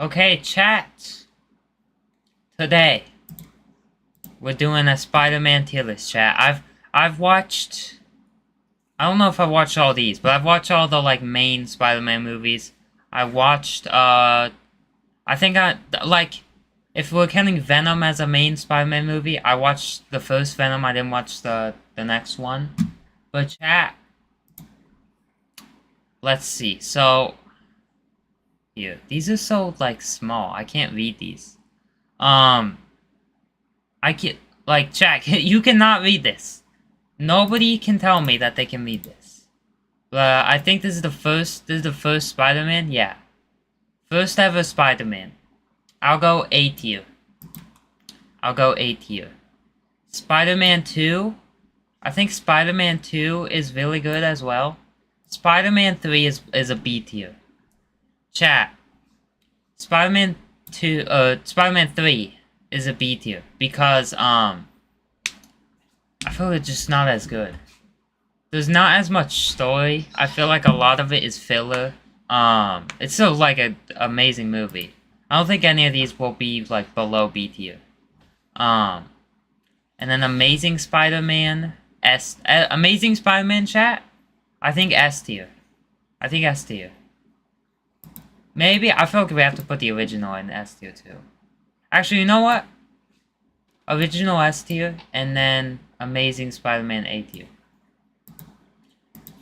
Okay, chat. Today we're doing a Spider-Man tier list, chat. I've watched. I don't know if I watched all these, but I've watched all the like main Spider-Man movies. I watched. I think I like. If we're counting Venom as a main Spider-Man movie, I watched the first Venom. I didn't watch the next one. But chat. Let's see. So here, these are so like small. I can't read these. Um. I can like Jack, you cannot read this. Nobody can tell me that they can read this. I think this is the first Spider-Man, yeah. First ever Spider-Man. I'll go A tier. I'll go A tier. Spider-Man 2. I think Spider-Man 2 is really good as well. Spider-Man 3 is a B tier. Chat. Spider-Man 2 Spider-Man 3 is a B tier because I feel it's just not as good. There's not as much story. I feel like a lot of it is filler. It's still like an amazing movie. I don't think any of these will be like below B tier. And then Amazing Spider-Man Amazing Spider-Man chat. I think S tier. I think S tier. Maybe I feel like we have to put the original in S tier too. Actually, you know what? Original S tier, and then Amazing Spider-Man A tier.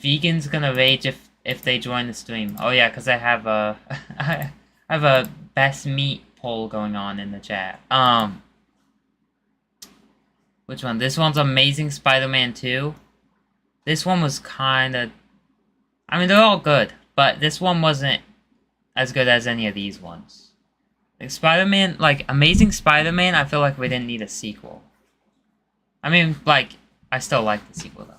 Vegan's gonna rage if they join the stream. Oh yeah, because I have a I have a best meat poll going on in the chat. Which one? This one's Amazing Spider-Man 2. This one was kinda, I mean, they're all good, but this one wasn't as good as any of these ones. Like Spider-Man, like Amazing Spider-Man, I feel like we didn't need a sequel. I mean, like, I still like the sequel though.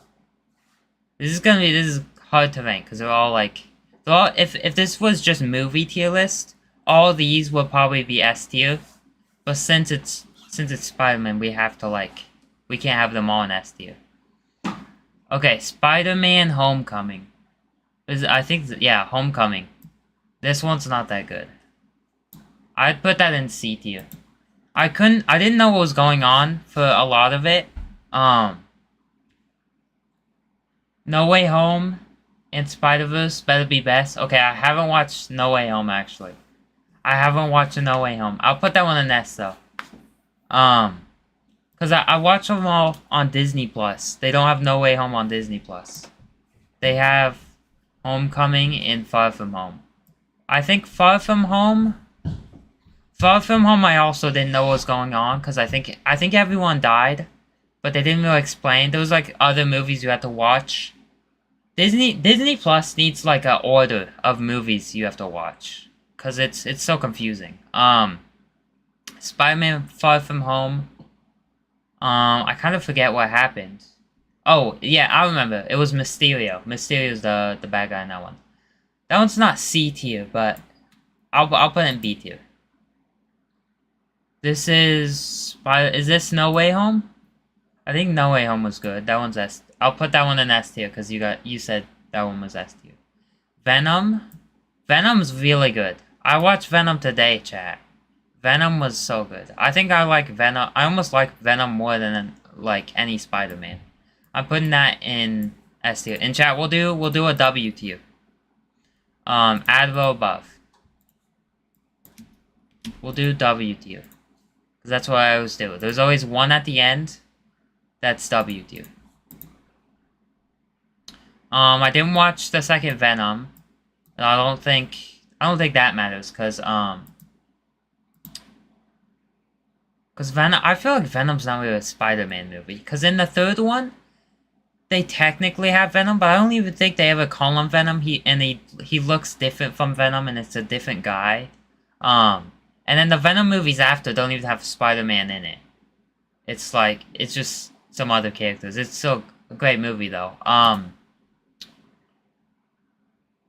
This is hard to rank because they're all like, if this was just movie tier list, all these would probably be S tier. But since it's Spider-Man, we have to like, we can't have them all in S tier. Okay, Spider-Man Homecoming. I think, yeah, Homecoming. This one's not that good. I'd put that in C tier. I didn't know what was going on for a lot of it. No Way Home and Spider-Verse better be best. Okay, I haven't watched No Way Home, actually. I haven't watched No Way Home. I'll put that one in S, though. Because I watch them all on Disney+. They don't have No Way Home on Disney+. They have Homecoming and Far From Home. I think Far From Home, I also didn't know what was going on, because I think everyone died, but they didn't really explain. There was, like, other movies you had to watch. Disney Plus needs, like, an order of movies you have to watch, because it's so confusing. Spider-Man Far From Home, I kind of forget what happened. Oh, yeah, I remember. It was Mysterio. Mysterio's the bad guy in that one. That one's not C tier, but I'll put it in B tier. This is this No Way Home? I think No Way Home was good. That one's S. I'll put that one in S tier because you said that one was S tier. Venom's really good. I watched Venom today, chat. Venom was so good. I think I like Venom. I almost like Venom more than like any Spider-Man. I'm putting that in S tier. In chat, we'll do a W tier. Add row above. We'll do W tier. Because that's what I always do. There's always one at the end. That's W tier. I didn't watch the second Venom. I don't think that matters, because Venom, I feel like Venom's not really a Spider-Man movie. Because in the third one, they technically have Venom, but I don't even think they ever call him Venom. He looks different from Venom, and it's a different guy. And then the Venom movies after don't even have Spider-Man in it. It's like, it's just some other characters. It's still a great movie, though.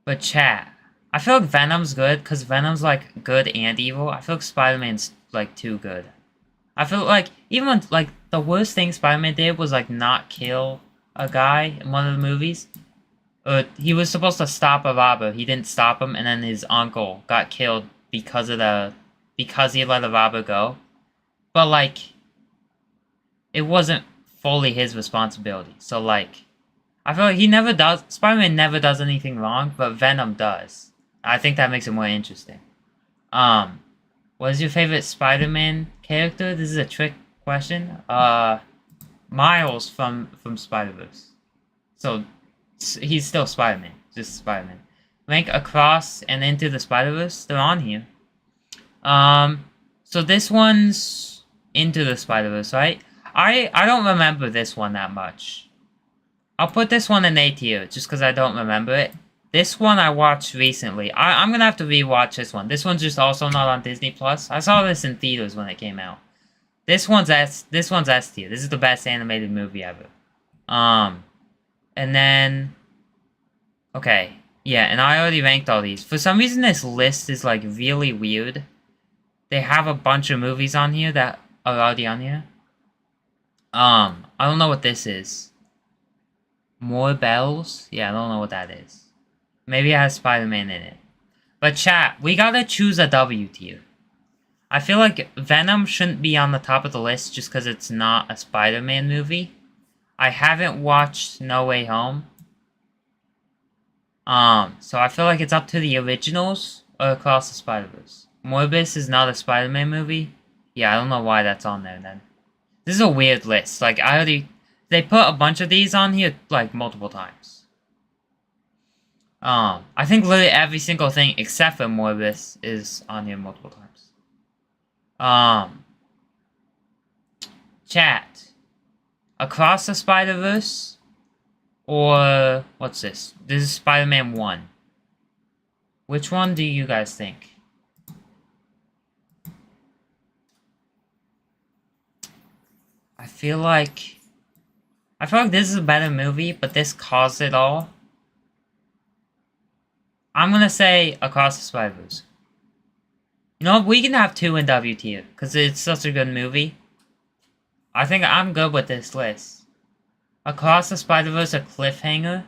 But chat, I feel like Venom's good, because Venom's, like, good and evil. I feel like Spider-Man's, like, too good. I feel like, even when, like, the worst thing Spider-Man did was, like, not kill a guy in one of the movies. He was supposed to stop a robber. He didn't stop him, and then his uncle got killed because he let the robber go. But like, it wasn't fully his responsibility. So like, I feel like Spider-Man never does anything wrong, but Venom does. I think that makes it more interesting. What is your favorite Spider-Man character? This is a trick question. Miles from Spider-Verse. So, he's still Spider-Man. Just Spider-Man. Rank Across and Into the Spider-Verse. They're on here. So this one's Into the Spider-Verse, right? I don't remember this one that much. I'll put this one in A tier, just because I don't remember it. This one I watched recently. I'm gonna have to rewatch this one. This one's just also not on Disney Plus. I saw this in theaters when it came out. This one's S tier. This is the best animated movie ever. And then... Okay. Yeah, and I already ranked all these. For some reason, this list is, like, really weird. They have a bunch of movies on here that are already on here. I don't know what this is. More Bells? Yeah, I don't know what that is. Maybe it has Spider-Man in it. But chat, we gotta choose a W tier. I feel like Venom shouldn't be on the top of the list just because it's not a Spider-Man movie. I haven't watched No Way Home. So I feel like it's up to the originals or Across the Spider-Verse. Morbius is not a Spider-Man movie. Yeah, I don't know why that's on there then. This is a weird list. Like, they put a bunch of these on here, like, multiple times. I think literally every single thing except for Morbius is on here multiple times. Chat. Across the Spider-Verse? Or, what's this? This is Spider-Man 1. Which one do you guys think? I feel like this is a better movie, but this caused it all. I'm gonna say Across the Spider-Verse. You know what? We can have 2 in W tier, because it's such a good movie. I think I'm good with this list. Across the Spider-Verse a cliffhanger?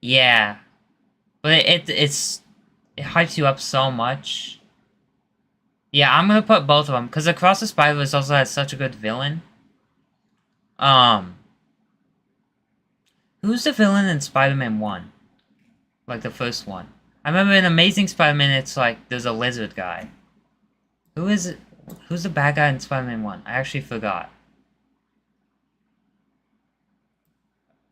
Yeah. But it hypes you up so much. Yeah, I'm gonna put both of them, because Across the Spider-Verse also has such a good villain. Who's the villain in Spider-Man 1? Like, the first one. I remember in Amazing Spider-Man, it's like, there's a lizard guy. Who is it? Who's the bad guy in Spider-Man 1? I actually forgot.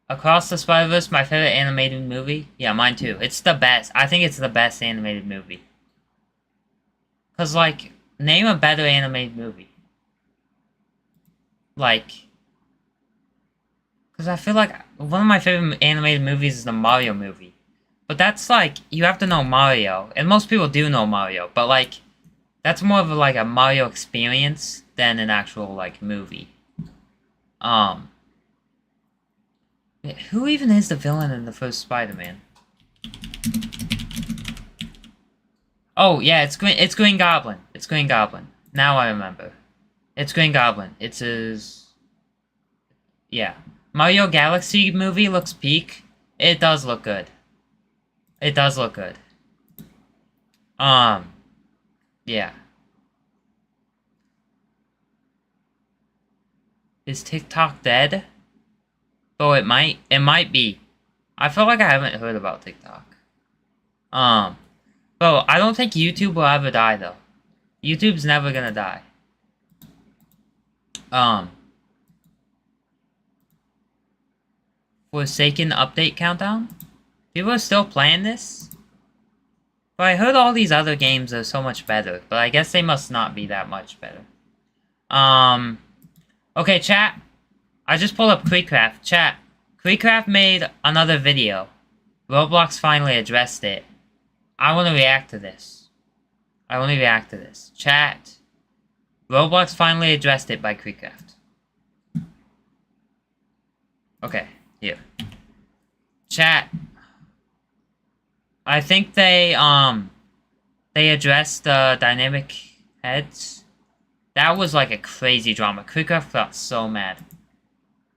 Across the Spider-Verse, my favorite animated movie? Yeah, mine too. It's the best. I think it's the best animated movie. Because, like, name a better animated movie. Like... Because I feel like one of my favorite animated movies is the Mario movie. But that's like, you have to know Mario. And most people do know Mario. But like, that's more of like a Mario experience than an actual like movie. Who even is the villain in the first Spider-Man? Oh yeah, it's Green Goblin. It's Green Goblin. Now I remember. It's Green Goblin. It's his... Yeah. Mario Galaxy movie looks peak. It does look good. It does look good. Yeah. Is TikTok dead? Oh, it might be. I feel like I haven't heard about TikTok. Bro, I don't think YouTube will ever die, though. YouTube's never gonna die. Forsaken update countdown? People are still playing this? But I heard all these other games are so much better, but I guess they must not be that much better. Okay, chat. I just pulled up KreekCraft. Chat. KreekCraft made another video. Roblox finally addressed it. I want to react to this. Chat. Roblox finally addressed it by KreekCraft. Okay, here. Chat. I think they addressed the dynamic heads. That was like a crazy drama. KreekCraft got so mad.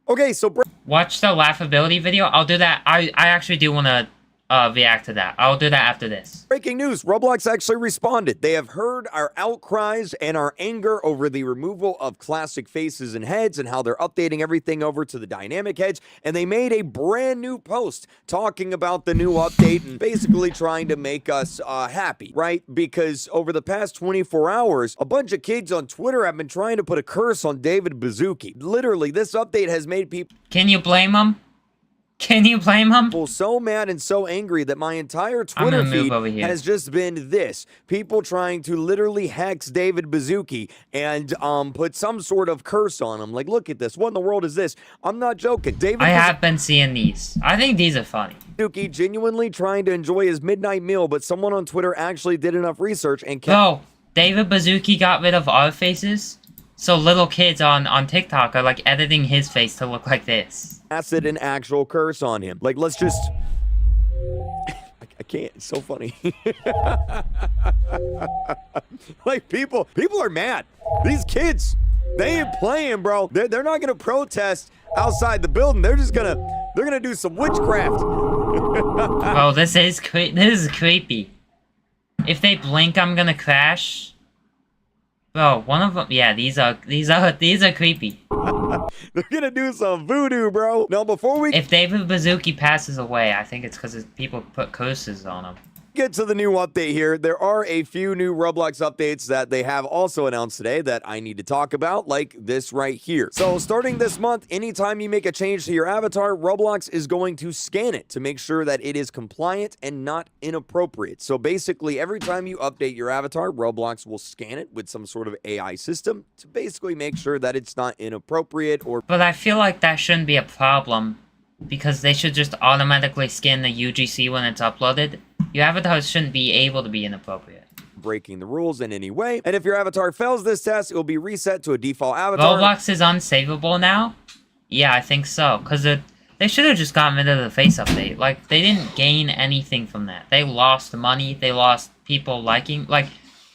Okay, so... Watch the laughability video. I'll do that. I actually do want to react to that. I'll do that after this. Breaking news, Roblox actually responded. They have heard our outcries and our anger over the removal of classic faces and heads and how they're updating everything over to the dynamic heads, and they made a brand new post talking about the new update and basically trying to make us happy, right? Because over the past 24 hours, a bunch of kids on Twitter have been trying to put a curse on David Baszucki. Literally, this update has made people... Can you blame them? Can you blame him? So mad and so angry that my entire Twitter feed has just been this. People trying to literally hex David Baszucki and put some sort of curse on him. Like, look at this. What in the world is this? I'm not joking. I have been seeing these. I think these are funny. Baszucki genuinely trying to enjoy his midnight meal, but someone on Twitter actually did enough research and kept... No, David Baszucki got rid of our faces, so little kids on TikTok are like editing his face to look like this. Acid an actual curse on him. Like, let's just... I can't. It's so funny. Like, people are mad. These kids, they ain't playing, bro. They're not gonna protest outside the building. They're gonna do some witchcraft. Bro, this is creepy. If they blink, I'm gonna crash. Bro, one of them. Yeah, these are creepy. They're gonna do some voodoo, bro. Now, before we if David Baszucki passes away, I think it's because people put curses on him. Get to the new update here. There are a few new Roblox updates that they have also announced today that I need to talk about, like this right here. So starting this month, anytime you make a change to your avatar, Roblox is going to scan it to make sure that it is compliant and not inappropriate. So basically, every time you update your avatar, Roblox will scan it with some sort of AI system to basically make sure that it's not inappropriate or... But I feel like that shouldn't be a problem because they should just automatically scan the UGC when it's uploaded. Your avatar shouldn't be able to be inappropriate. Breaking the rules in any way. And if your avatar fails this test, it will be reset to a default avatar. Roblox is unsavable now? Yeah, I think so. Because they should have just gotten rid of the face update. Like, they didn't gain anything from that. They lost money. They lost people liking... Like,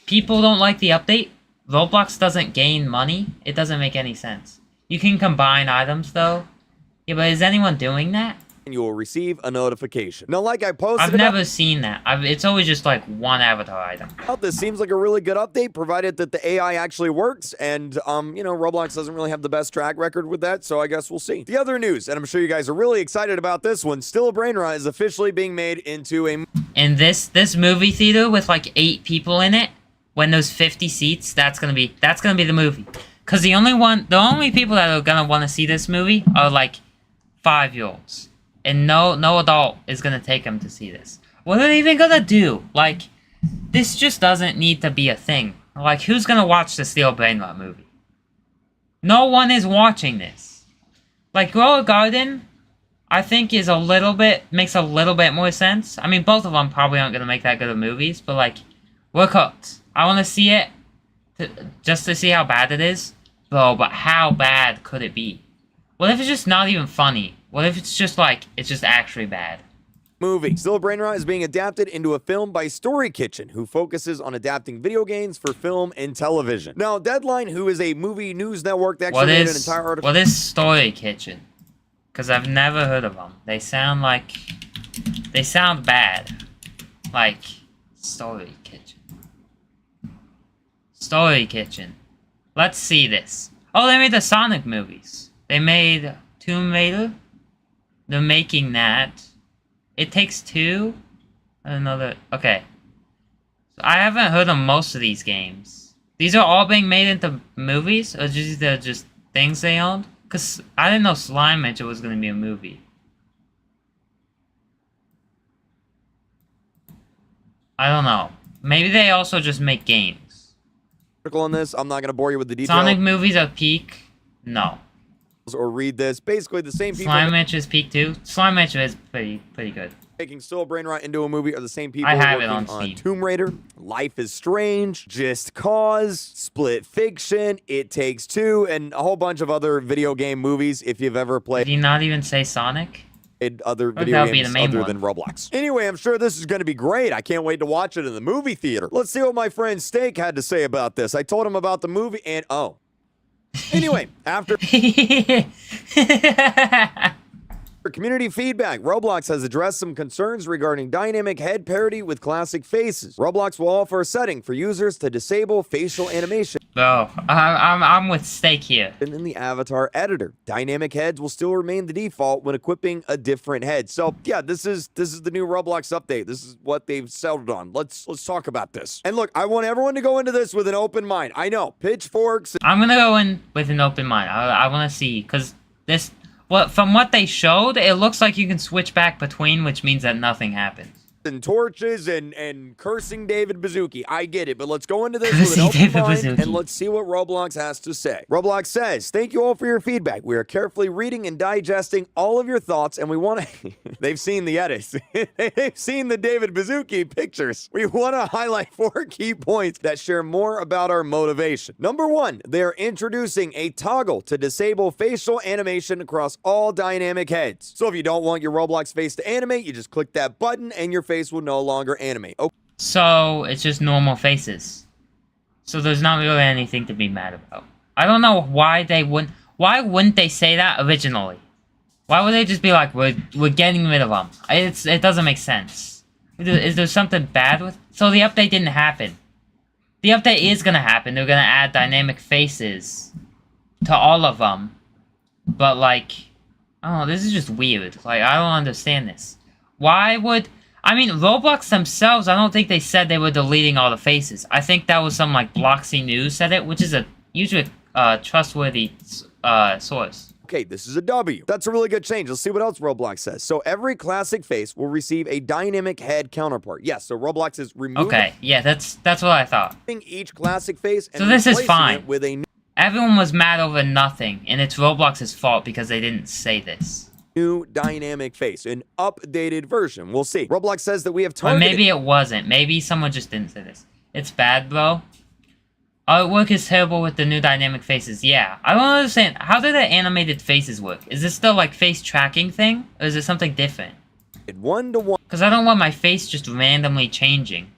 people don't like the update. Roblox doesn't gain money. It doesn't make any sense. You can combine items, though. Yeah, but is anyone doing that? And you will receive a notification. Now, like I posted... I've never seen that. It's always just, like, one avatar item. This seems like a really good update, provided that the AI actually works, and, you know, Roblox doesn't really have the best track record with that, so I guess we'll see. The other news, and I'm sure you guys are really excited about this one, Still a Brain Rot is officially being made into a... And this movie theater with, like, 8 people in it, when there's 50 seats, that's gonna be the movie. Because the only people that are gonna want to see this movie are, like, 5-year-olds. And no adult is gonna take them to see this. What are they even gonna do? Like, this just doesn't need to be a thing. Like, who's gonna watch the Steel Brain Rot movie? No one is watching this. Like, Grow a Garden, I think makes a little bit more sense. I mean, both of them probably aren't gonna make that good of movies, but like, we're cooked. I wanna see it, just to see how bad it is. Bro, but how bad could it be? What if it's just not even funny? What if it's just like, it's just actually bad? Movie. Still a Brain Rot is being adapted into a film by Story Kitchen, who focuses on adapting video games for film and television. Now, Deadline, who is a movie news network that actually made an entire article... What is Story Kitchen? Because I've never heard of them. They sound bad. Like, Story Kitchen. Story Kitchen. Let's see this. Oh, they made the Sonic movies. They made Tomb Raider. They're making that. It Takes Two. Another... Okay. So I haven't heard of most of these games. These are all being made into movies? Or they're just things they owned? Because I didn't know Slime Rancher was going to be a movie. I don't know. Maybe they also just make games. On this, I'm not going to bore you with the details. Sonic movies are peak? No. Or read this. Basically, the same people... Slime Rancher is peak too? Slime Rancher is pretty good. Making Still a Brain Rot into a movie are the same people I have working it on Steam. Tomb Raider, Life is Strange, Just Cause, Split Fiction, It Takes Two, and a whole bunch of other video game movies if you've ever played... Did you not even say Sonic? Other video games other than Roblox. Anyway, I'm sure this is going to be great. I can't wait to watch it in the movie theater. Let's see what my friend Steak had to say about this. I told him about the movie and... Oh. Anyway, after... For community feedback, Roblox has addressed some concerns regarding dynamic head parody with classic faces. Roblox will offer a setting for users to disable facial animation Bro, I'm with Steak here. in the avatar editor. Dynamic heads will still remain the default when equipping a different head. So yeah, this is the new Roblox update. This is what they've settled on. Let's talk about this. And look, I want everyone to go into this with an open mind. I know pitchforks I'm gonna go in with an open mind. I want to see, because this, from what they showed, it looks like you can switch back between, which means that nothing happens. and torches and cursing David Baszucki. I get it, but let's go into this with an Cursing open David mind Baszucki. and let's see what Roblox has to say. Roblox says, "Thank you all for your feedback. We are carefully reading and digesting all of your thoughts, and we want to..." They've seen the edits. They've seen the David Baszucki pictures. We want to highlight 4 key points that share more about our motivation. Number 1, they are introducing a toggle to disable facial animation across all dynamic heads. So if you don't want your Roblox face to animate, you just click that button and your face will no longer animate. Okay. So it's just normal faces. So there's not really anything to be mad about. I don't know why they wouldn't. Why wouldn't they say that originally? Why would they just be like, we're getting rid of them? It doesn't make sense. Is there something bad with? So the update didn't happen. The update is gonna happen. They're gonna add dynamic faces to all of them. But like, oh, this is just weird. Like, I don't understand this. Why would? I mean, Roblox themselves, I don't think they said they were deleting all the faces. I think that was some, like, Bloxy News said it, which is usually a trustworthy source. Okay, this is a W. That's a really good change. Let's see what else Roblox says. So every classic face will receive a dynamic head counterpart. Yes, so Roblox is removing Okay, yeah, that's what I thought. each classic face and So this is replacing fine. it with a Everyone was mad over nothing, and it's Roblox's fault because they didn't say this. new dynamic face, an updated version. We'll see. Roblox says that we have Or targeted... maybe it wasn't. Maybe someone just didn't say this. It's bad, bro. Artwork is terrible with the new dynamic faces. Yeah. I don't understand. How do the animated faces work? Is this still like face tracking thing? Or is it something different? 1-to-1 Because I don't want my face just randomly changing.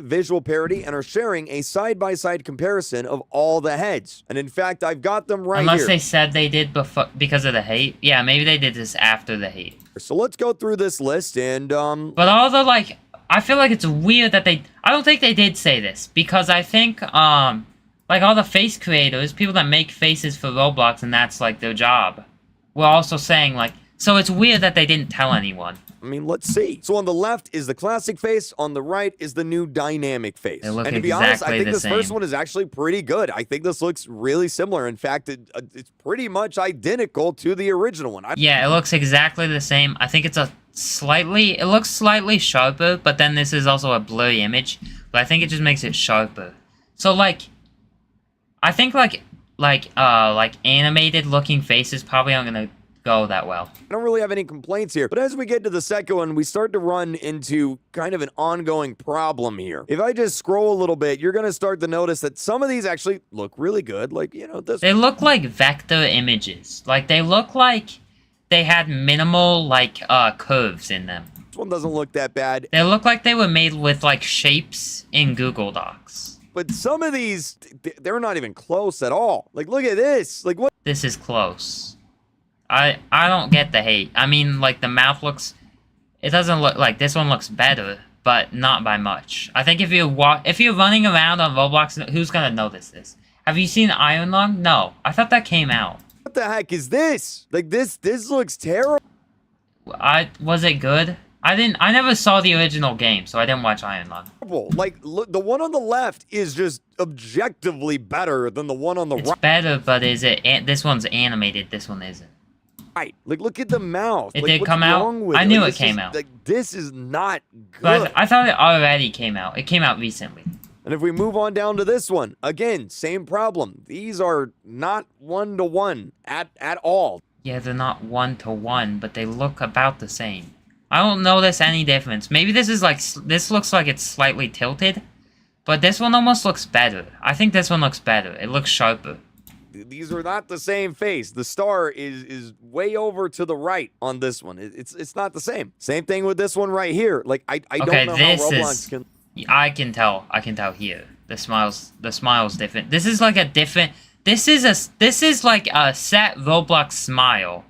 visual parody and are sharing a side-by-side comparison of all the heads. And in fact, I've got them right Unless here. they said they did before because of the hate. Yeah, maybe they did this after the hate. So let's go through this list and But all the like, I feel like it's weird that they. I don't think they did say this because I think like all the face creators, people that make faces for Roblox and that's like their job, were also saying like. So it's weird that they didn't tell anyone. I mean, let's see. So on the left is the classic face. On the right is the new dynamic face. They look and to be honest, I exactly think the this first same. one is actually pretty good. I think this looks really similar. In fact, it's pretty much identical to the original one. Yeah, it looks exactly the same. I think it's it looks slightly sharper, but then this is also a blurry image. But I think it just makes it sharper. So like, I think like animated looking faces probably aren't gonna go that well. I don't really have any complaints here. But as we get to the second one, we start to run into kind of an ongoing problem here. If I just scroll a little bit, you're going to start to notice that some of these actually look really good. Like, you know, this They look like vector images. Like they look like they had minimal like curves in them. one doesn't look that bad. They look like they were made with like shapes in Google Docs. But some of these, they're not even close at all. Like, look at this. Like, what? This is close. I don't get the hate. I mean, like, the mouth looks... It doesn't look like... This one looks better, but not by much. I think if you're running around on Roblox, who's gonna notice this? Have you seen Iron Lung? No. I thought that came out. What the heck is this? Like, this looks terrible. Was it good? I never saw the original game, so I didn't watch Iron Lung. Like, look, the one on the left is just objectively better than the one on the It's better, but is it... This one's animated, this one isn't. right. Like, look at the mouth. It like, did what's come out? wrong with I knew Like, it this came is- out. Like, this is not good. But I thought it already came out. It came out recently. And if we move on down to this one, again, same problem. These are not 1-to-1 at all. Yeah, they're not 1-to-1, but they look about the same. I don't notice any difference. Maybe this is like... This looks like it's slightly tilted. But this one almost looks better. I think this one looks better. It looks sharper. These are not the same face. The star is way over to the right on this one. It's not the same. Same thing with this one right here. Like, I don't Okay, know this how Roblox is... can... I can tell here. The smile's different. This is like a different... This is like a set Roblox smile.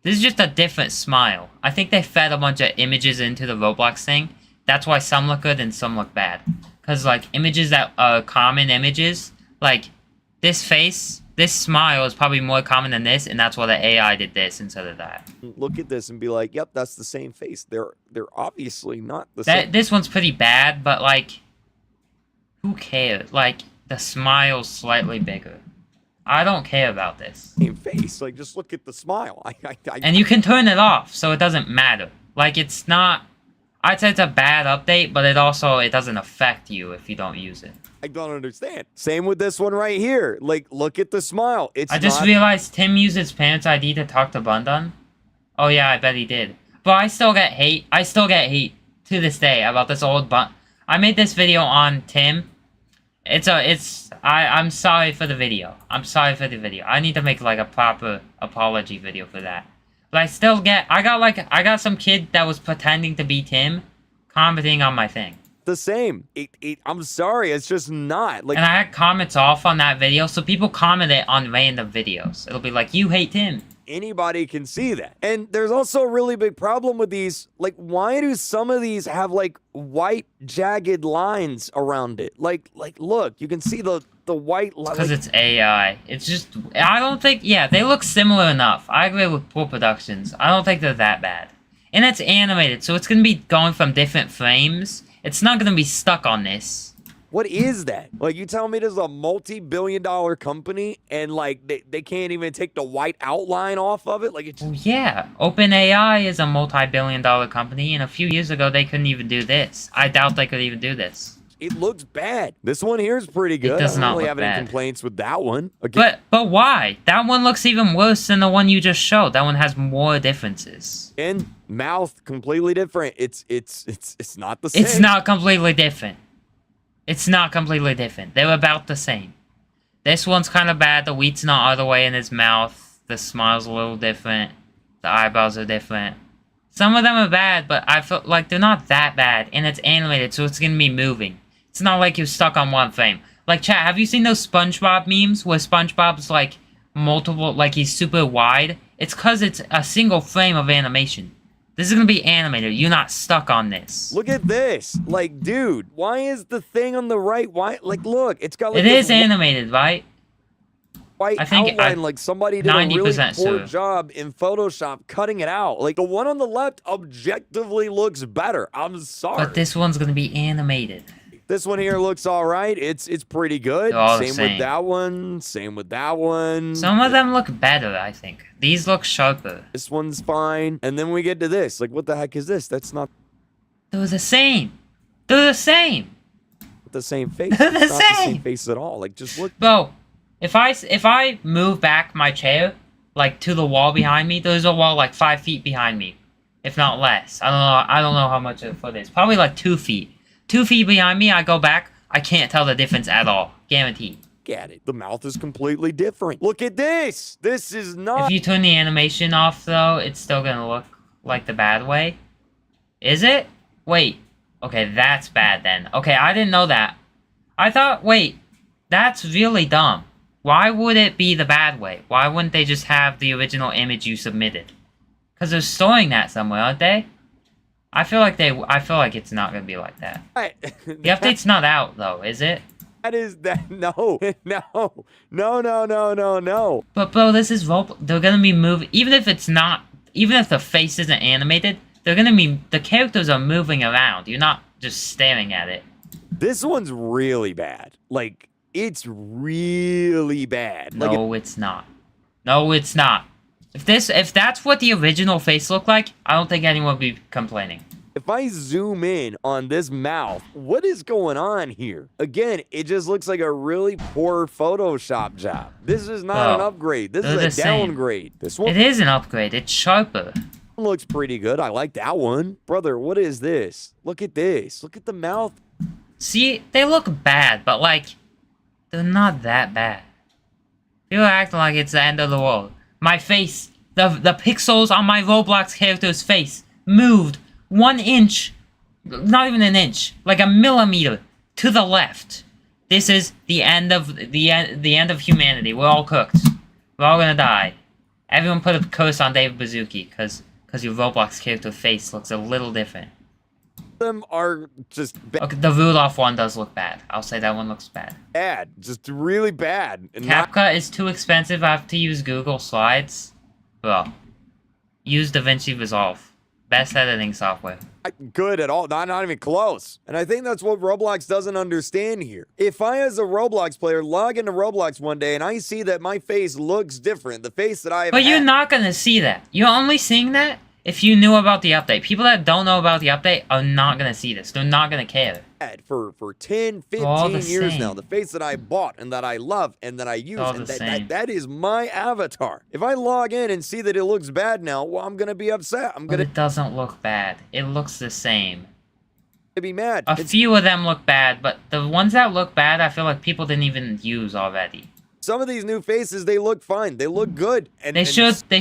This is just a different smile. I think they fed a bunch of images into the Roblox thing. That's why some look good and some look bad. Because, like, images that are common images, like, this face, this smile is probably more common than this, and that's why the AI did this instead of that. Look at this and be like, yep, that's the same face. They're obviously not the same. This one's pretty bad, but, like, who cares? Like, the smile's slightly bigger. I don't care about this. Same face. Like, just look at the smile. And you can turn it off, so it doesn't matter. Like, it's not... I'd say it's a bad update, but it doesn't affect you if you don't use it. I don't understand. Same with this one right here. Like, look at the smile. I just realized Tim used his parents' ID to talk to Bundun. Oh yeah, I bet he did. But I still get hate. I still get hate to this day about this old Bun. I made this video on Tim. I'm sorry for the video. I'm sorry for the video. I need to make like a proper apology video for that. But I got some kid that was pretending to be Tim commenting on my thing. The same. I'm sorry, it's just not. Like, and I had comments off on that video, so people commented on random videos. It'll be like, you hate Tim. Anybody can see that. And there's also a really big problem with these. Like, why do some of these have like white jagged lines around it? Like look, you can see the white line. Because it's AI. It's just, I don't think, yeah, they look similar enough. I agree with Poor Productions. I don't think they're that bad. And it's animated, so it's going to be going from different frames. It's not going to be stuck on this. What is that? Like, you tell me this is a multi-billion-dollar company and, like, they can't even take the white outline off of it? Like, it's... Well, yeah. OpenAI is a multi-billion-dollar company, and a few years ago, they couldn't even do this. I doubt they could even do this. It looks bad. This one here is pretty good. It does not I don't really look have bad. any complaints with that one. Again, But why? That one looks even worse than the one you just showed. That one has more differences. and mouth, completely different. It's not the same. It's not completely different. It's not completely different. They're about the same. This one's kind of bad. The wheat's not all the way in his mouth. The smile's a little different. The eyebrows are different. Some of them are bad, but I feel like they're not that bad. And it's animated, so it's going to be moving. It's not like you're stuck on one frame. Like, chat, have you seen those SpongeBob memes where SpongeBob's, like, multiple, like, he's super wide? It's because it's a single frame of animation. This is going to be animated. You're not stuck on this. Look at this. Like, dude, why is the thing on the right? Why? Like, look, it's got like It this is animated, right? white I think outline. Like somebody did a really 90% poor sure. job in Photoshop cutting it out. Like the one on the left objectively looks better. I'm sorry. But this one's going to be animated. This one here looks all right. It's pretty good. They're all the Same same. with that one. Same with that one. Some of them look better, I think. These look sharper. This one's fine. And then we get to this. Like, what the heck is this? That's not They're the same. They're the same. the same face. They're the It's not the same same. face at all. Like, just look. Bro, if I move back my chair, like, to the wall behind me, there's a wall, like, 5 feet behind me. If not less. I don't know how much of a foot it is. Probably, like, 2 feet. 2 feet behind me, I go back, I can't tell the difference at all. Guaranteed. At it. The mouth is completely different. Look at this. This is not. If you turn the animation off, though, it's still gonna look like the bad way. Is it? Wait. Okay, that's bad then. Okay, I didn't know that. I thought, wait, that's really dumb. Why would it be the bad way? Why wouldn't they just have the original image you submitted? Because they're storing that somewhere, aren't they? I feel like it's not gonna be like that. The update's not out, though, is it? That is that. No. No. But bro, this is they're gonna be moving. Even if the face isn't animated, the characters are moving around. You're not just staring at it. This one's really bad. Like, it's really bad. Like, No, it's not. No, it's not. If that's what the original face looked like, I don't think anyone would be complaining. if I zoom in on this mouth, what is going on here? Again, it just looks like a really poor Photoshop job. This is not an upgrade. This they're is the a same. downgrade. This one It is an upgrade. It's sharper. looks pretty good. I like that one. Brother, what is this? Look at this. Look at the mouth. See, they look bad, but like, they're not that bad. People are acting like it's the end of the world. My face, the pixels on my Roblox character's face moved 1 inch, not even an inch, like a millimeter to the left. This is the end of humanity. We're all cooked. We're all gonna die. Everyone put a curse on David Baszucki because your Roblox character face looks a little different. Them are just Okay, the Rudolph one does look bad. I'll say that one looks bad. bad, just really bad. And CapCut is too expensive. I have to use Google Slides. Bro, use DaVinci Resolve. Best editing software. not good at all, not even close. And I think that's what Roblox doesn't understand here. If I, as a Roblox player, log into Roblox one day and I see that my face looks different, the face that I have But you're had- not gonna see that. You're only seeing that if you knew about the update. People that don't know about the update are not gonna see this. They're not gonna care. for 10, All 15 the years same. now, the face that I bought and that I love and that I use, All and the that, same. that is my avatar. If I log in and see that it looks bad now, well, I'm gonna be upset. I'm But gonna it doesn't look bad. It looks the same. be mad. A few of them look bad, but the ones that look bad, I feel like people didn't even use already. Some of these new faces, they look fine. They look good. And, They and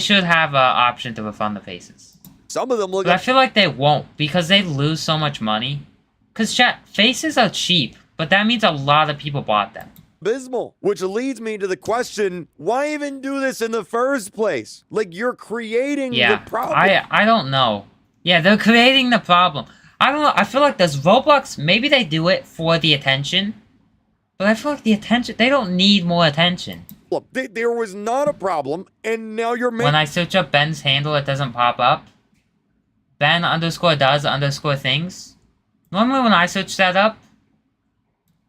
should have an option to refund the faces. some of them look But I feel like they won't because they lose so much money. Cause chat, faces are cheap, but that means a lot of people bought them. abysmal. Which leads me to the question, why even do this in the first place? Like, you're creating Yeah, the problem. I don't know. Yeah, they're creating the problem. I don't know. I feel like this Roblox, maybe they do it for the attention, but I feel like the attention, they don't need more attention. Look, there was not a problem, and now you're making... When I search up Ben's handle, it doesn't pop up. Ben underscore does underscore things. Normally when I search that up,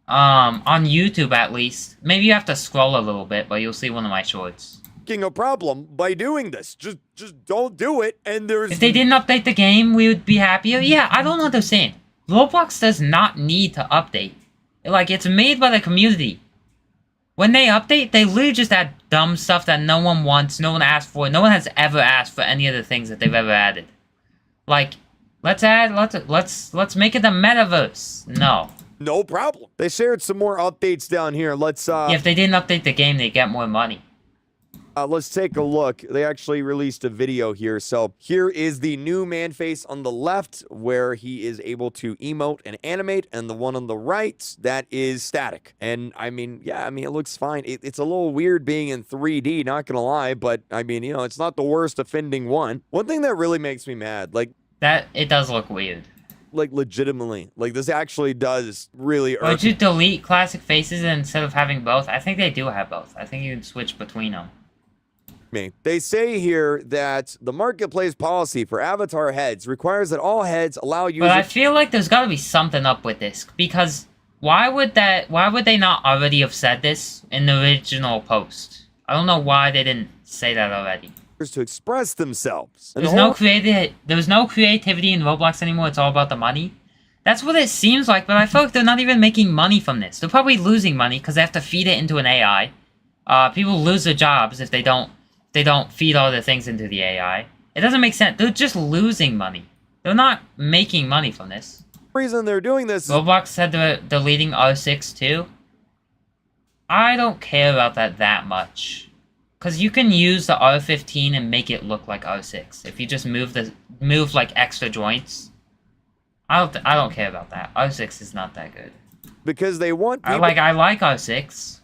on YouTube at least, maybe you have to scroll a little bit, but you'll see one of my shorts. a problem by doing this. Just don't do it, and there's... If they didn't update the game, we would be happier. Yeah, I don't understand. Roblox does not need to update. Like, it's made by the community. When they update, they literally just add dumb stuff that no one wants, no one asked for. No one has ever asked for any of the things that they've ever added. Like, let's make it a metaverse. No. No problem. They shared some more updates down here. Let's Yeah, if they didn't update the game, they get more money. let's take a look. They actually released a video here. So here is the new man face on the left where he is able to emote and animate, and the one on the right, that is static. And I mean, yeah, I mean, it looks fine. It's a little weird being in 3D, not gonna lie, but I mean, you know, it's not the worst offending one. One thing that really makes me mad, That, it does look weird. legitimately, like this actually does really irk Would you delete classic faces instead of having both? I think they do have both. I think you can switch between them. me. They say here that the marketplace policy for avatar heads requires that all heads allow users... But I feel like there's gotta be something up with this, because why would they not already have said this in the original post? I don't know why they didn't say that already. to express themselves. And There's the no whole- there's no creativity in Roblox anymore, it's all about the money. That's what it seems like, but I feel like they're not even making money from this. They're probably losing money because they have to feed it into an AI. People lose their jobs if they don't feed all the things into the AI. It doesn't make sense. They're just losing money. They're not making money from this. reason they're doing this is Roblox said they're deleting R6 too. I don't care about that much. Because you can use the R15 and make it look like R6. If you just move like extra joints. I don't care about that. R6 is not that good. because they want people... I like R6.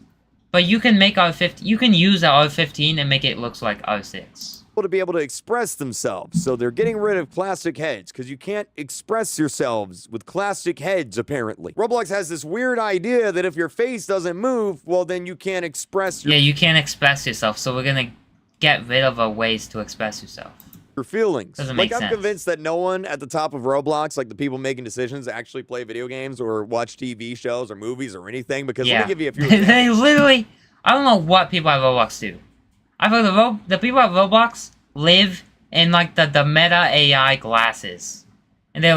But you can make R15, you can use the R15 and make it look like R6. to be able to express themselves. So they're getting rid of classic heads because you can't express yourselves with classic heads, apparently. Roblox has this weird idea that if your face doesn't move, well, then you can't express Yeah, you can't express yourself, so we're gonna get rid of ways to express yourself. your feelings. Doesn't Like, make I'm sense. convinced that no one at the top of Roblox, like the people making decisions, actually play video games or watch TV shows or movies or anything, because let Yeah. me give you a few examples. They literally, I don't know what people at Roblox do. I feel the people at Roblox live in like the meta AI glasses. And they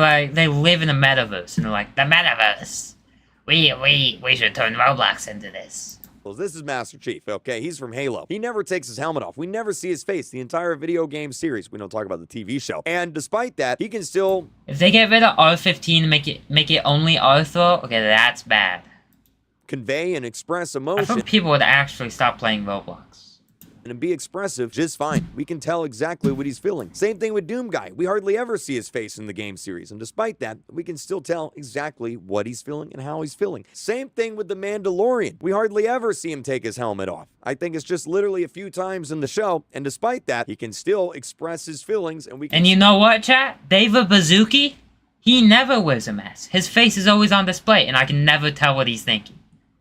live in the metaverse, and they're like, the metaverse. We should turn Roblox into this. This is Master Chief, okay? He's from Halo. He never takes his helmet off. We never see his face the entire video game series. We don't talk about the TV show. And despite that, he can still If they get rid of R15 and make it only R-throw, okay, that's bad. convey and express I emotion. thought people would actually stop playing Roblox. and be expressive just fine. We can tell exactly what he's feeling. Same thing with Doomguy. We hardly ever see his face in the game series, and despite that, we can still tell exactly what he's feeling and how he's feeling. Same thing with the Mandalorian. We hardly ever see him take his helmet off. I think it's just literally a few times in the show, and despite that, he can still express his feelings, and we can— And you know what, chat? David Baszucki, he never wears a mask. His face is always on display, and I can never tell what he's thinking.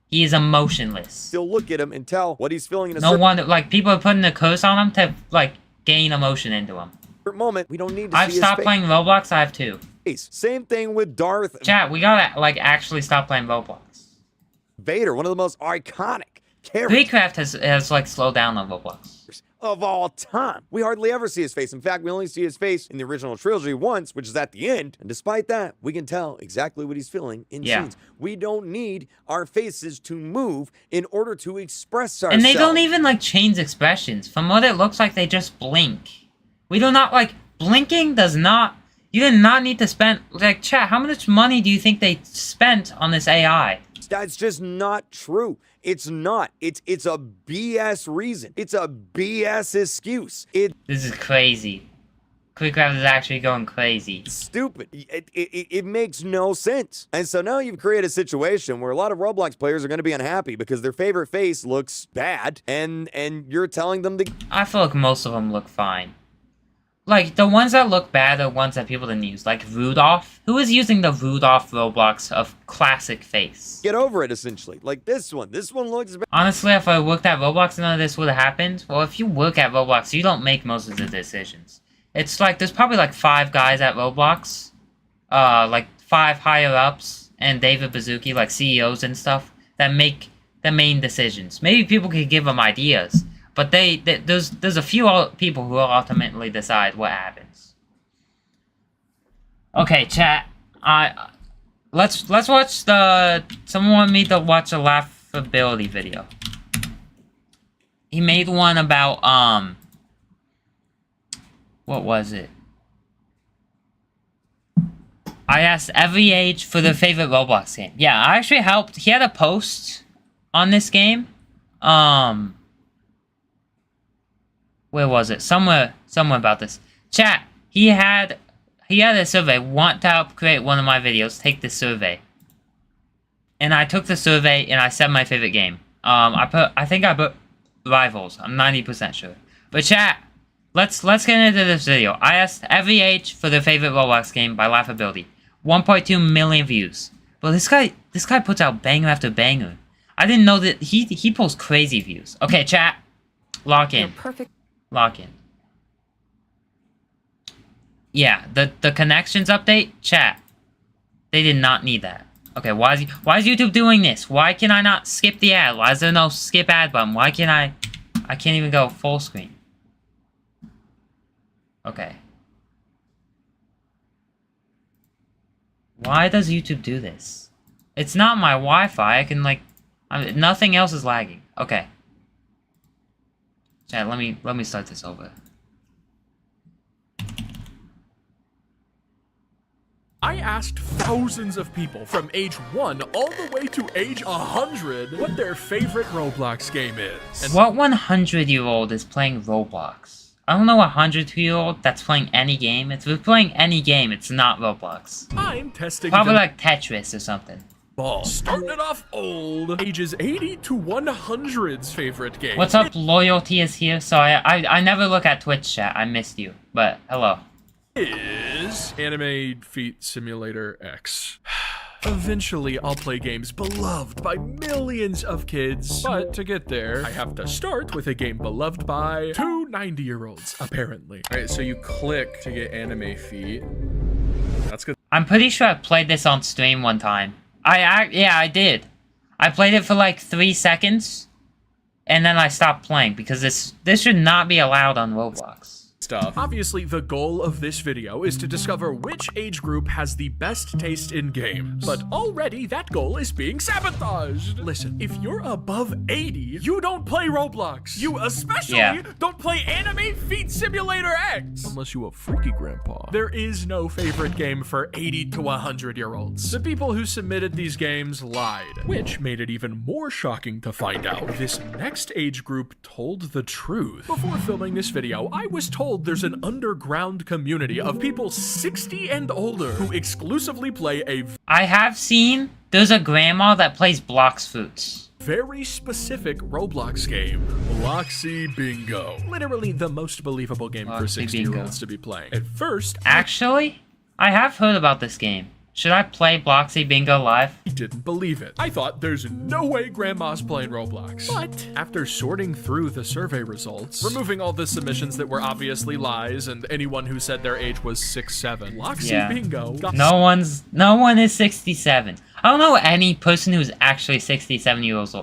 He is emotionless. still look at him and tell what he's feeling in a No certain wonder, like, people are putting a curse on him to, like, gain emotion into him. moment. We don't need to I've see stopped his playing Roblox, I have too. face. Same thing with Darth Chat, we gotta, like, actually stop playing Roblox. Vader, one of the most iconic characters Greedcraft has, like, slowed down on Roblox. of all time. We hardly ever see his face. In fact, we only see his face in the original trilogy once, which is at the end. And despite that, we can tell exactly what he's feeling in scenes. We don't need our faces to move in order to express ourselves. And they don't even, like, change expressions. From what it looks like, they just blink. We do not, like, blinking does not... You do not need to spend... Like, chat, how much money do you think they spent on this AI? That's just not true. It's not. It's a BS reason. It's a BS excuse. It's This is crazy. Greedcraft is actually going crazy. stupid. It makes no sense. And so now you've created a situation where a lot of Roblox players are going to be unhappy because their favorite face looks bad, and you're telling them to... I feel like most of them look fine. Like, the ones that look bad are ones that people didn't use. Like, Rudolph. Who is using the Rudolph Roblox of classic face? get over it, essentially. Like this one. This one looks bad. Honestly, if I worked at Roblox, none of this would have happened. Well, if you work at Roblox, you don't make most of the decisions. It's like, there's probably like 5 guys at Roblox. Like 5 higher-ups. And David Baszucki, like CEOs and stuff, that make the main decisions. Maybe people could give them ideas. But there's a few people who will ultimately decide what happens. Okay, chat. Let's watch the... Someone wanted me to watch a laughability video. He made one about, what was it? I asked every age for their favorite Roblox game. Yeah, I actually helped. He had a post on this game. Where was it? Somewhere about this. Chat, he had a survey. Want to help create one of my videos, take this survey. And I took the survey and I said my favorite game. I think I put Rivals. I'm 90% sure. But chat, let's get into this video. I asked every age for their favorite Roblox game by laughability. 1.2 million views. But this guy puts out banger after banger. I didn't know that he pulls crazy views. Okay, chat, lock in. You're perfect. Lock in. Yeah, the connections update, chat. They did not need that. Okay, why is YouTube doing this? Why can I not skip the ad? Why is there no skip ad button? Why can't I can't even go full screen. Okay. Why does YouTube do this? It's not my Wi-Fi. I can, like, nothing else is lagging. Okay. Chat, let me start this over. I asked thousands of people from age 1 all the way to age 100 what their favorite Roblox game is. And What 100-year-old is playing Roblox? I don't know a 102-year-old that's playing any game. If we're playing any game, it's not Roblox. I'm testing Probably them like Tetris or something. all. Starting it off old. Ages 80 to 100's favorite game. What's up? Loyalty is here. Sorry, I never look at Twitch chat. I missed you. But hello. Is Anime Feet Simulator X. Eventually, I'll play games beloved by millions of kids. But to get there, I have to start with a game beloved by 2 90-year-olds, apparently. All right, so you click to get Anime Feet. That's good. I'm pretty sure I played this on stream one time. Yeah, I did. I played it for like 3 seconds, and then I stopped playing because this should not be allowed on Roblox. stuff. Obviously, the goal of this video is to discover which age group has the best taste in games. But already that goal is being sabotaged. Listen, if you're above 80, you don't play Roblox. You especially don't play Anime Feet Simulator X. Unless you a freaky grandpa. There is no favorite game for 80 to 100-year-olds. The people who submitted these games lied, which made it even more shocking to find out this next age group told the truth. Before filming this video, I was told there's an underground community of people 60 and older who exclusively play a I have seen there's a grandma that plays Blox Fruits. very specific Roblox game, Bloxy Bingo. Literally the most believable game for Bloxy 60-year-olds to be playing. At first, Actually, I have heard about this game. Should I play Bloxy Bingo live? I didn't believe it. I thought there's no way grandma's playing Roblox. But after sorting through the survey results, removing all the submissions that were obviously lies and anyone who said their age was 6'7", Bloxy Bingo got No one is 67. I don't know any person who's actually 67 years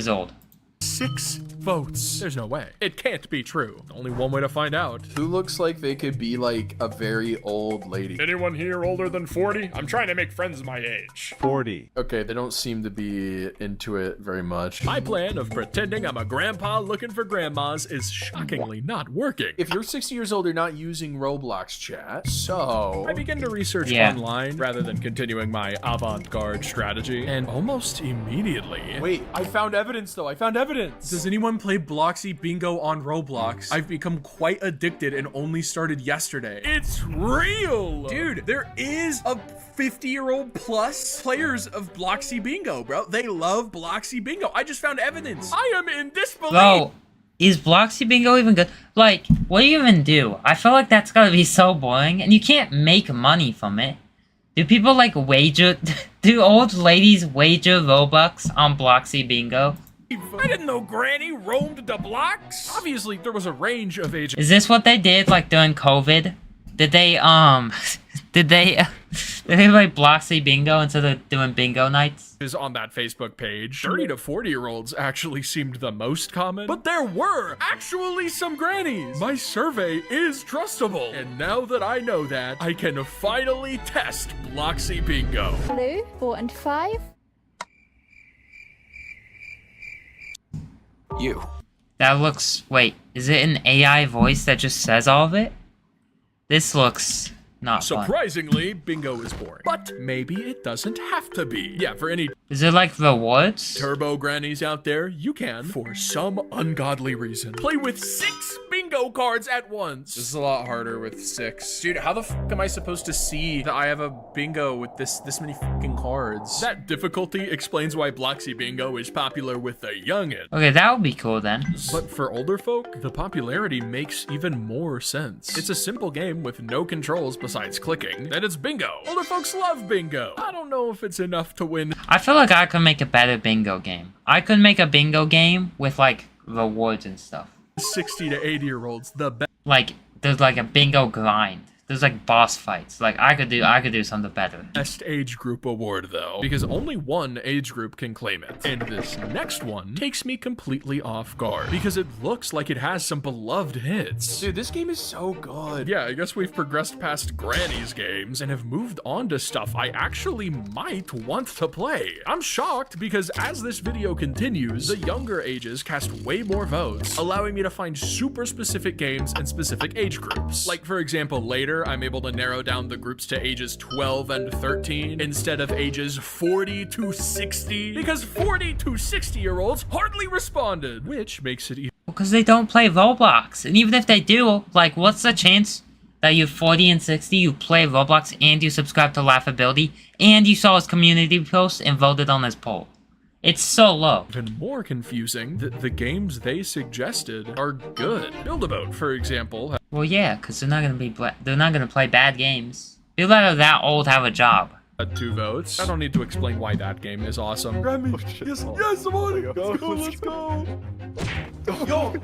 old. 6 votes. There's no way. It can't be true. Only one way to find out. Who looks like they could be like a very old lady? Anyone here older than 40? I'm trying to make friends my age. 40. Okay, they don't seem to be into it very much. My plan of pretending I'm a grandpa looking for grandmas is shockingly not working. If you're 60 years old, you're not using Roblox chat. So I begin to research online rather than continuing my avant-garde strategy, and almost immediately... wait, I found evidence though. I found evidence. Does anyone play Bloxy Bingo on Roblox? I've become quite addicted and only started yesterday. It's real! Dude, there is a 50-year-old plus players of Bloxy Bingo, bro. They love Bloxy Bingo. I just found evidence. I am in disbelief! Bro, is Bloxy Bingo even good? Like, what do you even do? I feel like that's gotta be so boring, and you can't make money from it. Do people like wager? Do old ladies wager Robux on Bloxy Bingo? I didn't know Granny roamed the blocks. Obviously, there was a range of ages. Is this what they did like during COVID? Did they did they like Bloxy Bingo instead of doing bingo nights? On that Facebook page. 30 to 40-year-olds actually seemed the most common, but there were actually some grannies. My survey is trustable, and now that I know that, I can finally test Bloxy Bingo. Hello, 4 and 5. You. That looks, wait, is it an AI voice that just says all of it? This looks not fun. Surprisingly, bingo is boring. But maybe it doesn't have to be. Yeah, for any Is it like rewards? turbo grannies out there, you can, for some ungodly reason, play with 6 bingo cards at once. This is a lot harder with 6. Dude, how the fuck am I supposed to see that I have a bingo with this many fucking cards? That difficulty explains why Bloxy Bingo is popular with the youngin'. Okay, that would be cool then. But for older folk, the popularity makes even more sense. It's a simple game with no controls besides clicking, and it's bingo. Older folks love bingo. I don't know if it's enough to win. I feel like I could make a better bingo game. I could make a bingo game with like rewards and stuff. 60 to 80-year-olds, the best. Like there's like a bingo grind. There's like boss fights. Like I could do something better. Best age group award though, because only one age group can claim it. And this next one takes me completely off guard because it looks like it has some beloved hits. Dude, this game is so good. Yeah, I guess we've progressed past Granny's games and have moved on to stuff I actually might want to play. I'm shocked because as this video continues, the younger ages cast way more votes, allowing me to find super specific games and specific age groups. Like for example, later I'm able to narrow down the groups to ages 12 and 13 instead of ages 40 to 60 because 40 to 60-year-olds hardly responded, which makes it even Because they don't play Roblox. And even if they do, like what's the chance that you're 40 and 60, you play Roblox and you subscribe to Laughability and you saw his community post and voted on his poll? It's so low. even more confusing that the games they suggested are good. Build-A-Boat, for example, Well, yeah, because they're not gonna play bad games. People that are that old have a job. had 2 votes. I don't need to explain why that game is awesome. Yes, I'm on it. Let's go.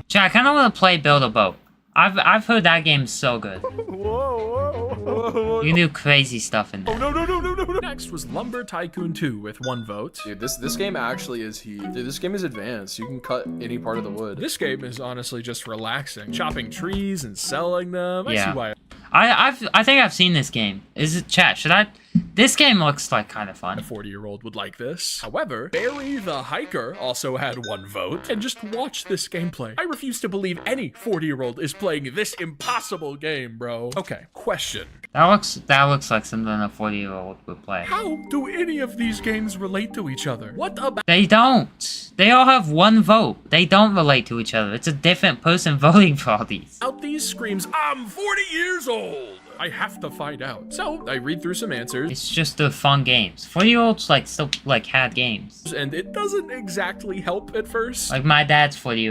Chat, I kind of want to play Build-A-Boat. I've heard that game's so good. Whoa, whoa. You can do crazy stuff in Oh, there. no. Next was Lumber Tycoon 2 with 1 vote. Dude, this game actually is heat. Dude, this game is advanced. You can cut any part of the wood. This game is honestly just relaxing. Chopping trees and selling them. I Yeah. see why I think I've seen this game. Is it chat? Should I? This game looks like kind of a fun. 40-year-old would like this. However, Barry the Hiker also had 1 vote. And just watch this gameplay. I refuse to believe any 40-year-old is playing this impossible game, bro. Okay, question. That looks like something a 40-year-old would play. How do any of these games relate to each other? What about They don't. They all have 1 vote. They don't relate to each other. It's a different person voting for all these. these screams, I'm 40 years old? I have to find out. So I read through some answers, It's just the fun games. 40-year-olds like still like had games. and it doesn't exactly help at first. Like my dad's 40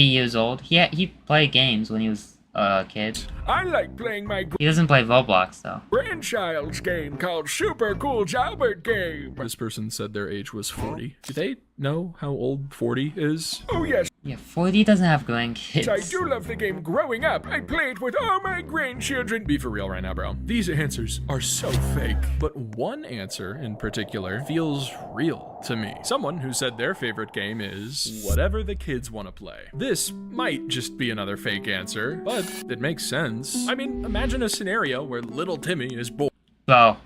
years old. He played games when he was a kid. I like playing my He doesn't play Roblox though. grandchild's game called Super Cool Jalbert Game. This person said their age was 40. Do they know how old 40 is? Oh yes, Yeah, 40 doesn't have grandkids. love the game growing up. I play it with all my grandchildren. Be for real right now, bro. These answers are so fake. But one answer in particular feels real to me. Someone who said their favorite game is whatever the kids want to play. This might just be another fake answer, but it makes sense. I mean, imagine a scenario where little Timmy is bored Bro,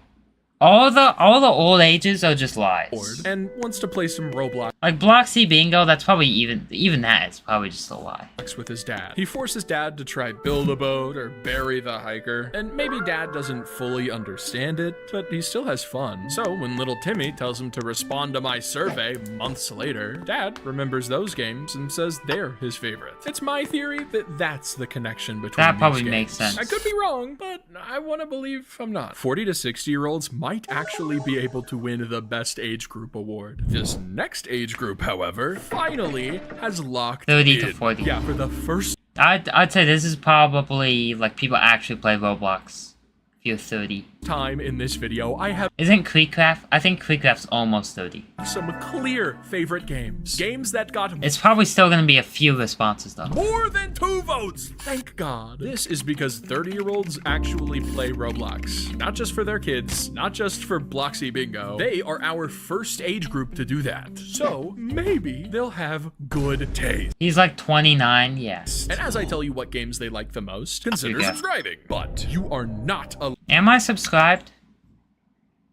all the old ages are just lies. and wants to play some Roblox Like Bloxy Bingo, that's probably even that is probably just a lie. with his dad. He forces dad to try Build a Boat or Bury the Hiker, and maybe dad doesn't fully understand it, but he still has fun. So when little Timmy tells him to respond to my survey months later, dad remembers those games and says they're his favorite. It's my theory that that's the connection between That these probably games. makes sense. I could be wrong, but I want to believe I'm not. 40 to 60-year-olds might actually be able to win the Best Age Group award. This next age group, however, finally has locked 30 to in. 40. Yeah, for the first I'd say this is probably like people actually play Roblox. If you're 30. time in this video, I have Isn't Creekcraft? I think Creekcraft's almost 30. some clear favorite games. Games that got It's probably still gonna be a few responses though. more than 2 votes. Thank God. This is because 30-year-olds actually play Roblox. Not just for their kids, not just for Bloxy Bingo. They are our first age group to do that. So maybe they'll have good taste. He's like 29, yes. And as I tell you what games they like the most, consider Okay. subscribing. But you are not Am I subscribed?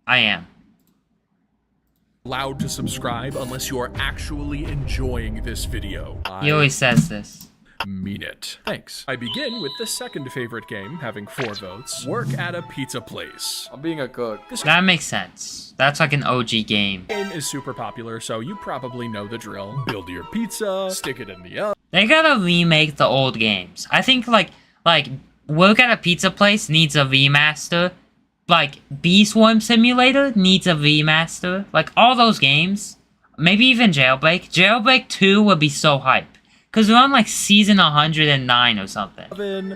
I am. allowed to subscribe unless you are actually enjoying this video. He always says this. Mean it. Thanks. I begin with the second favorite game, having 4 votes. Work at a pizza place. I'm being a cook. That makes sense. That's like an OG game. Game is super popular, so you probably know the drill. Build your pizza, stick it in the oven. They gotta remake the old games. I think like Work at a Pizza Place needs a remaster. Like Bee Swarm Simulator needs a remaster. Like all those games. Maybe even Jailbreak. Jailbreak 2 would be so hype. Cause we're on like season 109 or something.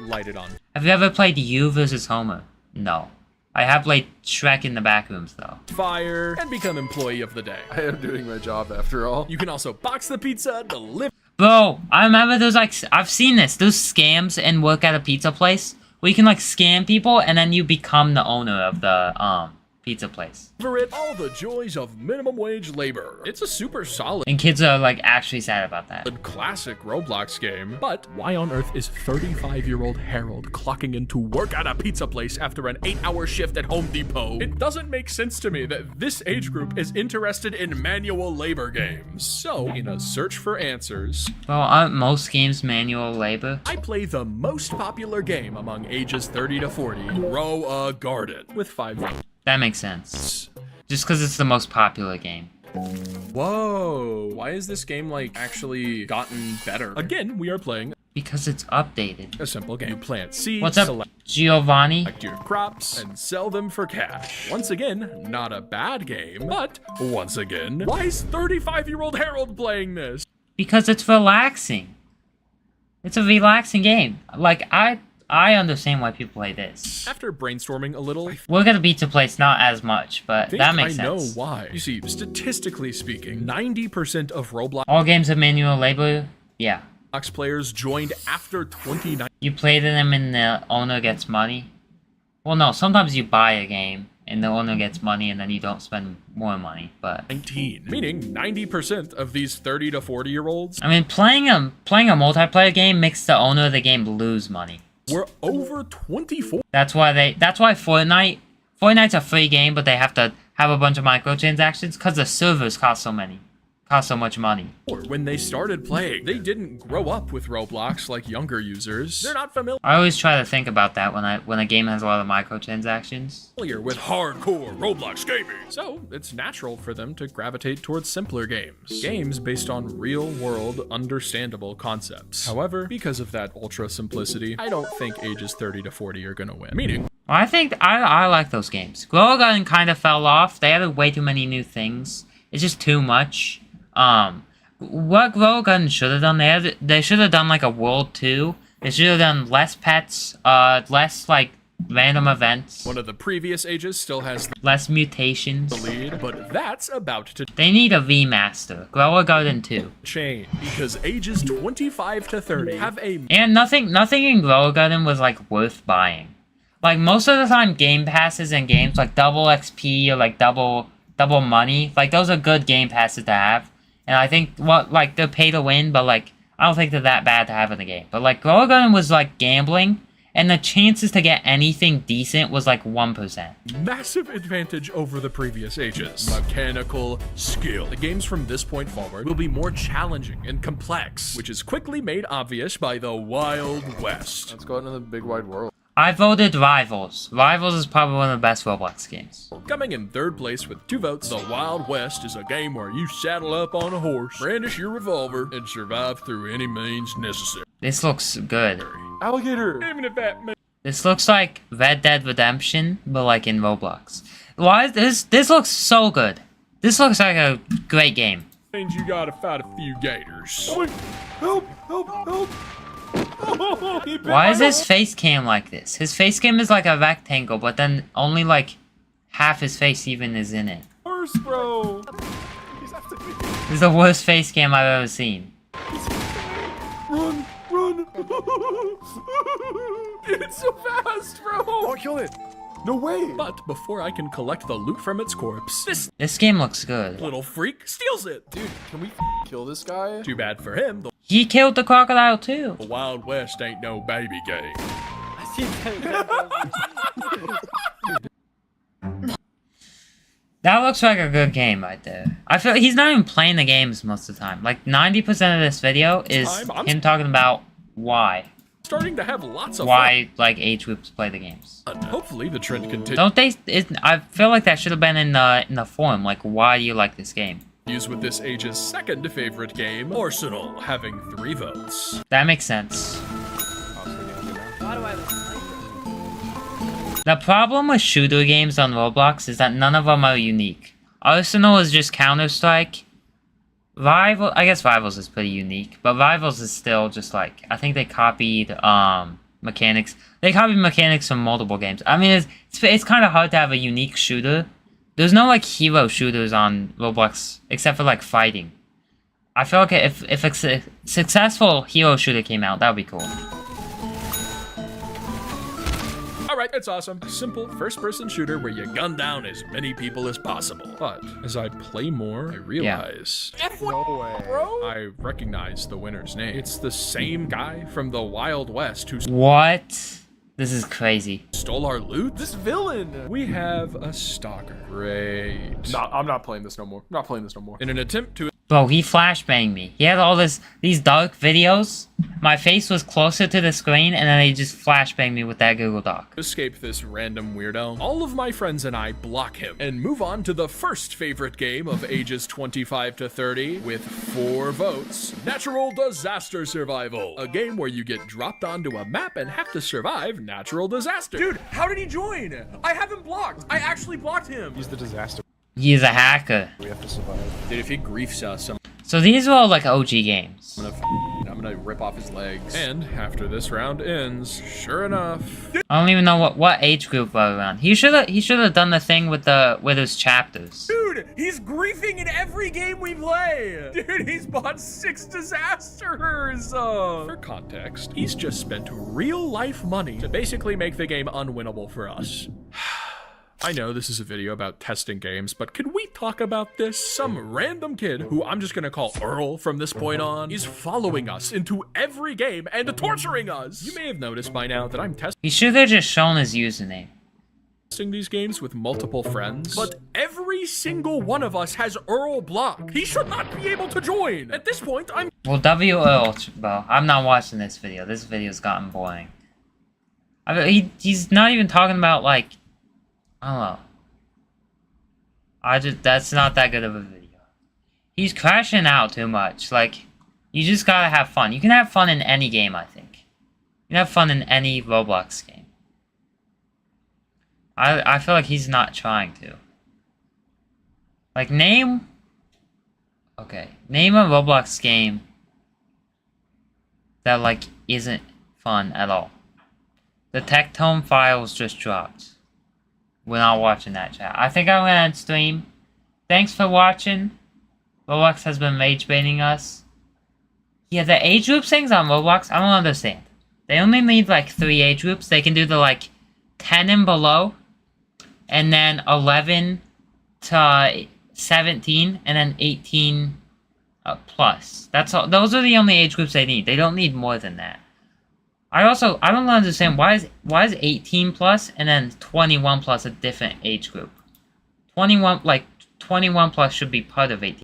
Light it on Have you ever played You vs. Homer? No. I have played Shrek in the Backrooms though. fire, and become employee of the day. I am doing my job after all. You can also box the pizza, deliver Bro, I remember those like I've seen this. Those scams in Work at a Pizza Place where you can like scam people and then you become the owner of the pizza place. it. All the joys of minimum wage labor. It's a super solid And kids are like actually sad about that. classic Roblox game. But why on earth is 35-year-old Harold clocking in to work at a pizza place after an 8-hour shift at Home Depot? It doesn't make sense to me that this age group is interested in manual labor games. So, in a search for answers, Well, aren't most games manual labor? I play the most popular game among ages 30 to 40, Grow a Garden, with 5 votes. That makes sense. Just because it's the most popular game. Whoa, why is this game like actually gotten better? Again, we are playing Because it's updated. a simple game. You plant seeds, What's up, Giovanni? select your crops, and sell them for cash. Once again, not a bad game, but once again, why is 35-year-old Harold playing this? Because it's relaxing. It's a relaxing game. Like, I understand why people play this. After brainstorming a little, I Work at a Pizza Place, not as much, but think that makes I know sense. why. You see, statistically speaking, 90% of Roblox All games have manual labor? Yeah. players joined after 29. You play them and the owner gets money? Well, no, sometimes you buy a game and the owner gets money and then you don't spend more money, but 19, meaning 90% of these 30 to 40-year-olds I mean, playing a multiplayer game makes the owner of the game lose money. were over 24. That's why Fortnite's a free game, but they have to have a bunch of microtransactions because the servers cost so much money. When they started playing, they didn't grow up with Roblox like younger users. They're not familiar I always try to think about that when a game has a lot of microtransactions. with hardcore Roblox gaming. So it's natural for them to gravitate towards simpler games. Games based on real-world, understandable concepts. However, because of that ultra simplicity, I don't think ages 30 to 40 are gonna win. Meaning, Well, I think I like those games. Grow Garden kind of fell off. They added way too many new things. It's just too much. What Grow Garden should have done, they should have done like a World 2. They should have done less pets, less like random events, one of the previous ages still has less mutations. the lead, but that's about to They need a remaster. Grow Garden 2. change because ages 25 to 30 have a And nothing in Grow Garden was like worth buying. Like most of the time, game passes in games like double XP or like double money, like those are good game passes to have. And I think like they're pay to win, but like I don't think they're that bad to have in the game. But like Grow Garden was like gambling, and the chances to get anything decent was like 1%. massive advantage over the previous ages. Mechanical skill. The games from this point forward will be more challenging and complex, which is quickly made obvious by the Wild West. Let's go out into the big wide world. I voted Rivals. Rivals is probably one of the best Roblox games. Coming in third place with 2 votes, the Wild West is a game where you saddle up on a horse, brandish your revolver, and survive through any means necessary. This looks good. Alligator. Even if that means This looks like Red Dead Redemption, but like in Roblox. Why is this looks so good. This looks like a great game. you gotta fight a few gators. Help! Help! Help! Oh, he bit Why my is his nose. face cam like this? His face cam is like a rectangle, but then only like half his face even is in it. Horse, bro? He's after me. This is the worst face cam I've ever seen. Run! Run! It's so fast, bro! Oh, I killed it! No way! But before I can collect the loot from its corpse, this This game looks good. little freak steals it. Dude, can we kill this guy? Too bad for him, the He killed the crocodile too. Wild West ain't no baby game. That looks like a good game right there. I feel he's not even playing the games most of the time. Like 90% of this video is him talking about why Starting to have lots of like age groups play the games. fun. Hopefully the trend continues Don't they? I feel like that should have been in the forum. Like, why do you like this game? with this age's second favorite game, Arsenal, having 3 votes. That makes sense. The problem with shooter games on Roblox is that none of them are unique. Arsenal is just Counter-Strike. I guess Rivals is pretty unique, but Rivals is still just like, I think they copied mechanics. They copied mechanics from multiple games. I mean, it's kind of hard to have a unique shooter. There's no like hero shooters on Roblox except for like fighting. I feel like if a successful hero shooter came out, that would be cool. Alright, it's awesome. Simple first-person shooter where you gun down as many people as possible. But as I play more, I realize No way. I recognize the winner's name. It's the same guy from the Wild West who What? This is crazy. stole our loot. This villain! We have a stalker. Great. No, I'm not playing this no more. I'm not playing this no more. In an attempt to Bro, he flashbanged me. He had all these dark videos. My face was closer to the screen, and then he just flashbanged me with that Google Doc. escape this random weirdo, all of my friends and I block him and move on to the first favorite game of ages 25 to 30 with 4 votes, Natural Disaster Survival, a game where you get dropped onto a map and have to survive natural disaster. Dude, how did he join? I haven't blocked. I actually blocked him. He's the disaster. He's a hacker. We have to survive. Dude, if he griefs us, I'm So these are all like OG games. gonna I'm gonna rip off his legs. And after this round ends, sure enough, I don't even know what age group we're around. He should have done the thing with his chapters. Dude, he's griefing in every game we play. Dude, he's bought 6 disasters. for context, he's just spent real life money to basically make the game unwinnable for us. I know this is a video about testing games, but could we talk about this? Some random kid, who I'm just gonna call Earl from this point on, is following us into every game and torturing us. You may have noticed by now that I'm He should have just shown his username. testing these games with multiple friends, but every single one of us has Earl blocked. He should not be able to join. At this point, I'm Well, W Earl, bro. I'm not watching this video. This video's gotten boring. I mean, he's not even talking about, like, I don't know. That's not that good of a video. He's crashing out too much. Like, you just gotta have fun. You can have fun in any game, I think. You can have fun in any Roblox game. I feel like he's not trying to. Like, name a Roblox game that, like, isn't fun at all. The Tectone files just dropped. We're not watching that, chat. I think I'm gonna end stream. Thanks for watching. Roblox has been rage baiting us. Yeah, the age group things on Roblox, I don't understand. They only need like 3 age groups. They can do the like 10 and below, and then 11 to 17, and then 18 plus. That's all. Those are the only age groups they need. They don't need more than that. I don't understand why is 18 plus and then 21 plus a different age group. 21 plus should be part of 18.